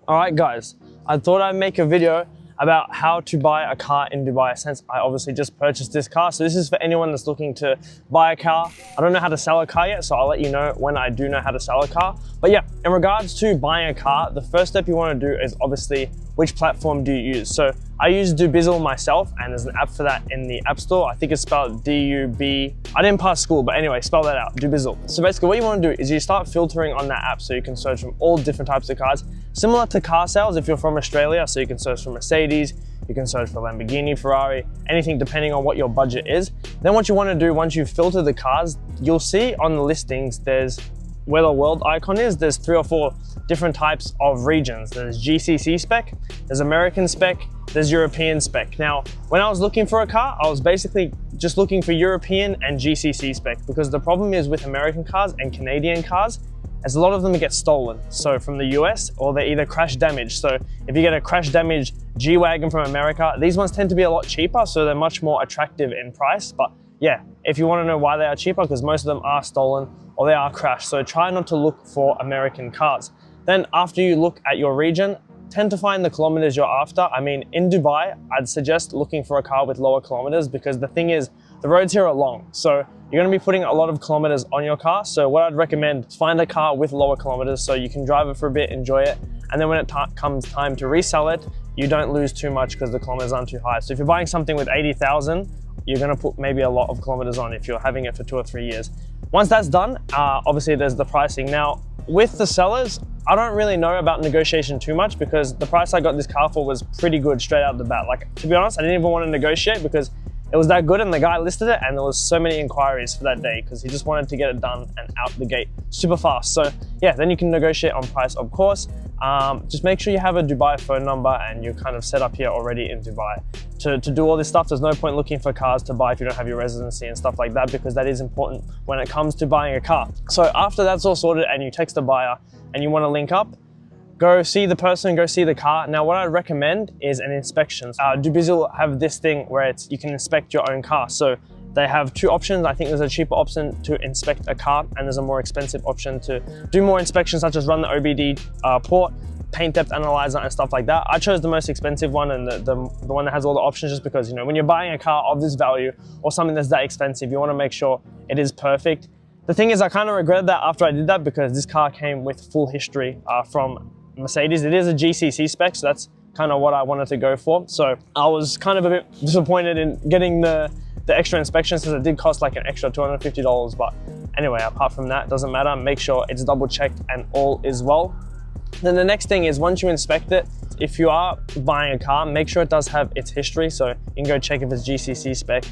All right, guys, I thought I'd make a video about how to buy a car in Dubai, since I obviously just purchased this car. So this is for anyone that's looking to buy a car. I don't know how to sell a car yet, so I'll let you know when I do know how to sell a car. But yeah, in regards to buying a car, the first step you want to do is obviously which platform do you use. So I use Dubizzle myself, and there's an app for that in the App Store. I think it's spelled D-U-B. I didn't pass school, but anyway, spell that out, Dubizzle. So basically what you want to do is you start filtering on that app so you can search from all different types of cars. Similar to car sales if you're from Australia, so you can search for Mercedes, you can search for Lamborghini, Ferrari, anything depending on what your budget is. Then what you want to do once you filter the cars, you'll see on the listings there's where the world icon is, there's 3 or 4 different types of regions. There's GCC spec, there's American spec, there's European spec. Now, when I was looking for a car, I was basically just looking for European and GCC spec, because the problem is with American cars and Canadian cars, as a lot of them get stolen. So from the US, or they're either crash damaged. So if you get a crash damaged G-Wagon from America, these ones tend to be a lot cheaper, so they're much more attractive in price. But yeah, if you want to know why they are cheaper, because most of them are stolen or they are crashed. So try not to look for American cars. Then after you look at your region, tend to find the kilometers you're after. I mean, in Dubai, I'd suggest looking for a car with lower kilometers, because the thing is, the roads here are long. So you're going to be putting a lot of kilometers on your car. So what I'd recommend is find a car with lower kilometers so you can drive it for a bit, enjoy it. And then when it comes time to resell it, you don't lose too much because the kilometers aren't too high. So if you're buying something with 80,000, you're going to put maybe a lot of kilometers on if you're having it for 2 or 3 years. Once that's done, obviously there's the pricing. Now, with the sellers, I don't really know about negotiation too much, because the price I got this car for was pretty good straight out the bat. Like, to be honest, I didn't even want to negotiate because it was that good, and the guy listed it and there was so many inquiries for that day because he just wanted to get it done and out the gate super fast. So yeah, then you can negotiate on price, of course. Just make sure you have a Dubai phone number and you're kind of set up here already in Dubai. To do all this stuff, there's no point looking for cars to buy if you don't have your residency and stuff like that, because that is important when it comes to buying a car. So after that's all sorted and you text a buyer and you want to link up, go see the person, go see the car. Now, what I recommend is an inspection. Dubizzle have this thing where you can inspect your own car. So they have 2 options. I think there's a cheaper option to inspect a car, and there's a more expensive option to do more inspections, such as run the OBD port, paint depth analyzer and stuff like that. I chose the most expensive one and the one that has all the options, just because, you know, when you're buying a car of this value or something that's that expensive, you want to make sure it is perfect. The thing is, I kind of regretted that after I did that, because this car came with full history from Mercedes. It is a GCC spec, so that's kind of what I wanted to go for. So I was kind of a bit disappointed in getting the extra inspection, since it did cost like an extra $250. But anyway, apart from that, doesn't matter. Make sure it's double checked and all is well. Then the next thing is, once you inspect it, if you are buying a car, make sure it does have its history. So you can go check if it's GCC spec.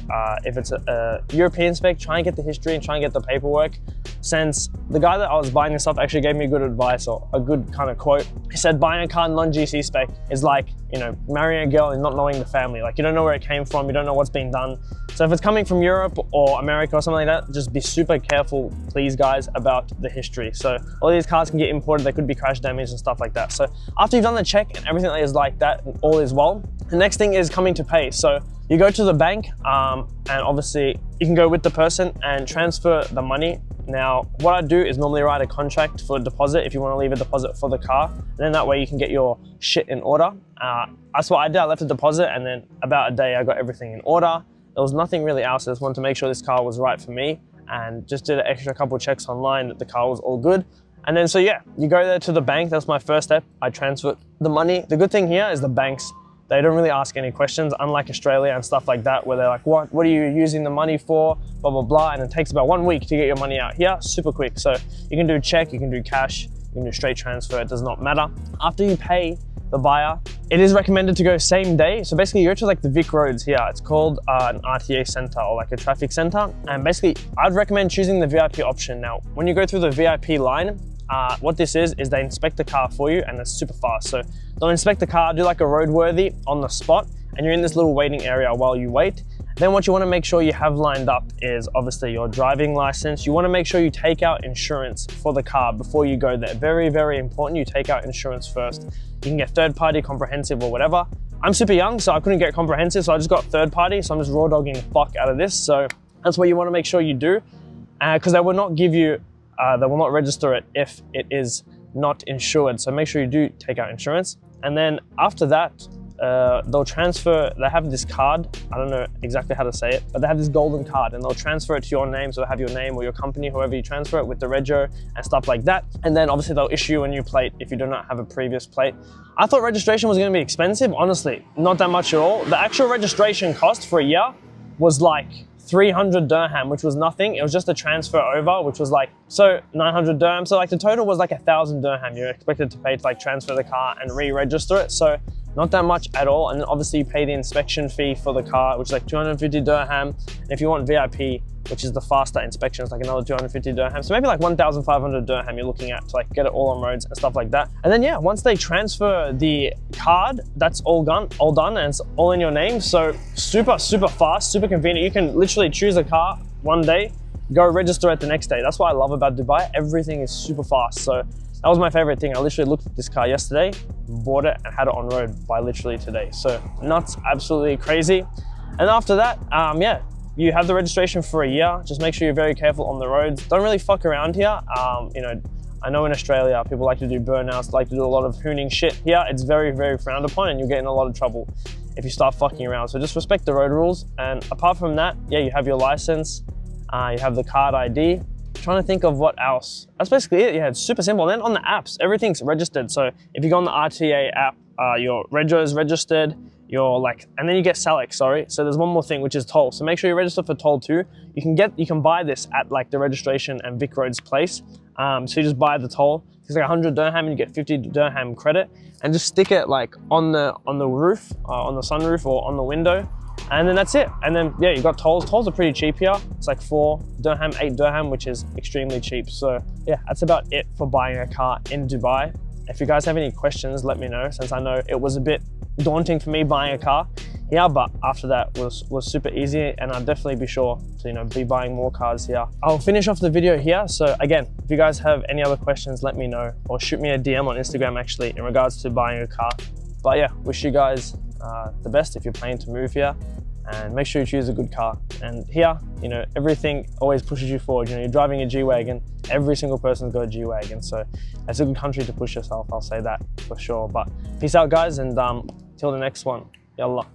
If it's a European spec, try and get the history and try and get the paperwork. Since the guy that I was buying this off actually gave me good advice, or a good kind of quote. He said buying a car non-GC spec is like, you know, marrying a girl and not knowing the family. Like, you don't know where it came from, you don't know what's being done. So if it's coming from Europe or America or something like that, just be super careful, please guys, about the history. So all these cars can get imported, they could be crash damaged and stuff like that. So after you've done the check and everything is like that and all is well, the next thing is coming to pay. So you go to the bank and obviously you can go with the person and transfer the money. Now, what I do is normally write a contract for a deposit if you want to leave a deposit for the car. And then that way you can get your shit in order. That's what I did. I left a deposit, and then about a day I got everything in order. There was nothing really else. I just wanted to make sure this car was right for me, and just did an extra couple checks online that the car was all good. And then, so yeah, you go there to the bank. That's my first step. I transfer the money. The good thing here is the banks, they don't really ask any questions, unlike Australia and stuff like that, where they're like, what are you using the money for? Blah, blah, blah. And it takes about 1 week to get your money out. Here, super quick. So you can do check, you can do cash, you can do straight transfer, it does not matter. After you pay the buyer, it is recommended to go same day. So basically you go to like the Vic Roads here. It's called an RTA center, or like a traffic center. And basically I'd recommend choosing the VIP option. Now, when you go through the VIP line, what this is they inspect the car for you, and it's super fast. So they'll inspect the car, do like a roadworthy on the spot, and you're in this little waiting area while you wait. Then what you want to make sure you have lined up is obviously your driving license. You want to make sure you take out insurance for the car before you go there. Very, very important. You take out insurance first. You can get third party, comprehensive, or whatever. I'm super young, so I couldn't get comprehensive, so I just got third party. So I'm just raw dogging the fuck out of this. So that's what you want to make sure you do, because they will not give you, they will not register it if it is not insured. So make sure you do take out insurance. And then after that, they'll transfer, they have this card, I don't know exactly how to say it, but they have this golden card and they'll transfer it to your name. So they'll have your name or your company, whoever you transfer it with the rego and stuff like that. And then obviously they'll issue a new plate if you do not have a previous plate. I thought registration was gonna be expensive. Honestly, not that much at all. The actual registration cost for a year was like 300 dirham, which was nothing. It was just a transfer over, which was like, so 900 dirham. So like the total was like 1,000 dirham. You're expected to pay to like transfer the car and re-register it. So not that much at all. And then obviously you pay the inspection fee for the car, which is like 250 dirham. And if you want VIP, which is the faster inspection, it's like another 250 dirham. So maybe like 1,500 dirham you're looking at to like get it all on roads and stuff like that. And then yeah, once they transfer the card, that's all done and it's all in your name. So super fast, super convenient. You can literally choose a car one day, go register it the next day. That's what I love about Dubai. Everything is super fast. So that was my favorite thing. I literally looked at this car yesterday, bought it and had it on road by literally today. So nuts, absolutely crazy. And after that, yeah, you have the registration for a year. Just make sure you're very careful on the roads. Don't really fuck around here. You know, I know in Australia, people like to do burnouts, like to do a lot of hooning shit. Here, it's very frowned upon and you'll get in a lot of trouble if you start fucking around. So just respect the road rules. And apart from that, yeah, you have your license, you have the card ID. Trying to think of what else. That's basically it. Yeah, it's super simple. And then on the apps, everything's registered. So if you go on the RTA app, your rego is registered, and then you get Salek, sorry. So there's one more thing, which is toll. So make sure you register for toll too. You can buy this at like the registration and Vic Roads place. So you just buy the toll. It's like 100 dirham and you get 50 dirham credit, and just stick it like on the roof, on the sunroof or on the window. And then that's it. And then yeah, you got tolls. Tolls are pretty cheap here. It's like 4 dirham, 8 dirham, which is extremely cheap. So yeah, that's about it for buying a car in Dubai. If you guys have any questions, let me know, since I know it was a bit daunting for me buying a car here, but after that was super easy, and I'll definitely be sure to, you know, be buying more cars here. I'll finish off the video here. So again, if you guys have any other questions, let me know, or shoot me a DM on Instagram actually in regards to buying a car. But yeah, wish you guys the best if you're planning to move here, and make sure you choose a good car. And here, you know, everything always pushes you forward. You know, you're driving a G-Wagon, every single person's got a G-Wagon, so it's a good country to push yourself, I'll say that for sure. But peace out guys, and till the next one, yallah.